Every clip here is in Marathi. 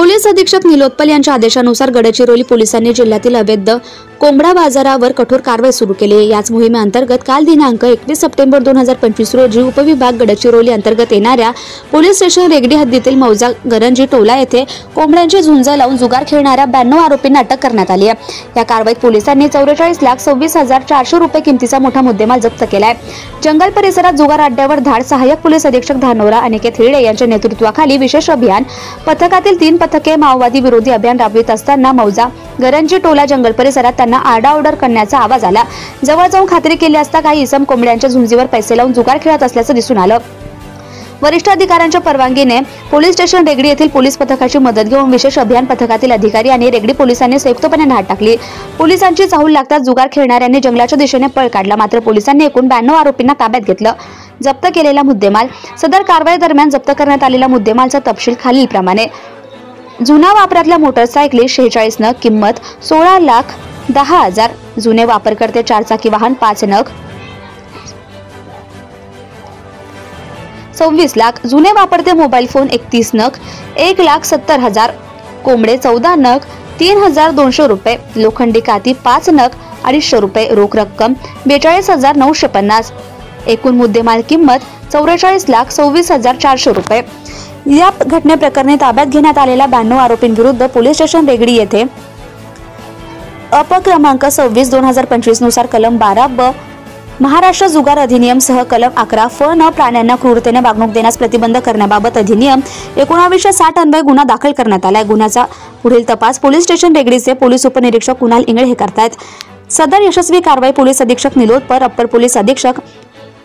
पोलीस अधीक्षक निलोत्पल यांच्या आदेशानुसार गडचिरोली पोलिसांनी जिल्ह्यातील अवैध कोंबडा बाजारावर कठोर कारवाई सुरू केली आहे। याच मोहिमेअंतर्गत काल दिनांक 21 सप्टेंबर 2025 रोजी उपविभाग गडचिरोली अंतर्गत येणाऱ्या पोलीस स्टेशन रेगडी हद्दीतील मौजा गरंजी टोला येथे कोंबड्यांची झुंज लावून जुगार खेळणाऱ्या 92 आरोपींना अटक करण्यात आली आहे। या कारवाईत पोलिसांनी 44,26,400 रुपये किमतीचा मोठा मुद्देमाल जप्त केला आहे। जंगल परिसरात जुगार अड्ड्यावर धाड सहाय्यक पोलीस अधीक्षक धानोरा अनिकेत हिरडे यांच्या नेतृत्वाखाली विशेष अभियान पथकातील 3 पथके माओवादी विरोधी अभियान राबवित असताना मौजा गरंजी टोला जंगल परिसरात त्यांना आरडाओरड करण्याचा आवाज आला। जवळ जाऊन खात्री केली असता काही इसम कोंबड्यांच्या झुंजीवर पैसे लावून जुगार खेळत असल्याचं दिसून आलं। वरिष्ठ अधिकाऱ्यांच्या परवानगीने पोलीस स्टेशन रेगडी येथील पोलीस पथकाची मदत घेऊन विशेष अभियान पथकातील अधिकारी आणि रेगडी पोलिसांनी संयुक्तपणे धाड टाकली। पोलिसांची चाहूल लागताच जुगार खेळणाऱ्यांनी जंगलाच्या दिशेने पळ काढला। मात्र पोलिसांनी एकूण 92 आरोपींना ताब्यात घेतलं। जप्त केलेला मुद्देमाल सदर कारवाई दरम्यान जप्त करण्यात आलेला मुद्देमालचा तपशील खालीलप्रमाणे: जुना वापरातल्या मोटरसायकली 46 नग, किंमत 16,10,000, जुने वापरकर्ते 4 चाकी वाहन 5 नग 26 लाख, जुने वापरते मोबाईल फोन 31 नग 1,70,000, कोंबडे 14 नग 3,200 रुपये, लोखंडी काती 5 नग 250 रुपये, रोख रक्कम 42,950, एकूण मुद्देमाल किंमत 44,26,400 रुपये। या घटनेप्रकरणी ताब्यात घेण्यात आलेल्या 92 आरोपींविरुद्ध पोलीस स्टेशन रेगडी येथे अप क्रमांक 26/2025 नुसार कलम 12 महाराष्ट्र जुगार अधिनियम सह कलम 11 फ न प्राण्यांना क्रूरतेने वागणूक देण्यास प्रतिबंध करण्याबाबत अधिनियम 1960 अन्वये गुन्हा दाखल करण्यात आला आहे। गुन्ह्याचा पुढील तपास पोलीस स्टेशन रेगडीचे पोलीस उपनिरीक्षक कुणाल इंगळे हे करतायत। सदर यशस्वी कारवाई पोलीस अधीक्षक निलोत्पल, अप्पर पोलीस अधीक्षक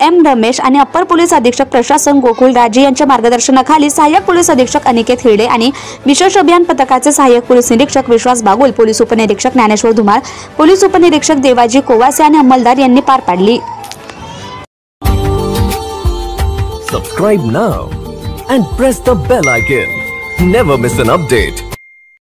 एम रमेश आणि अप्पर पोलीस अधीक्षक प्रशासन गोकुल राजे यांच्या मार्गदर्शनाखाली सहाय्यक पोलीस अधीक्षक अनिकेत हिरडे आणि विशेष अभियान पथकाचे सहाय्यक पोलीस निरीक्षक विश्वास बागुल, पोलीस उपनिरीक्षक ज्ञानेश्वर धुमाळ, पोलीस उपनिरीक्षक देवाजी कोवासे आणि अंमलदार यांनी पार पाडली। Subscribe now and press the bell icon. Never miss an update.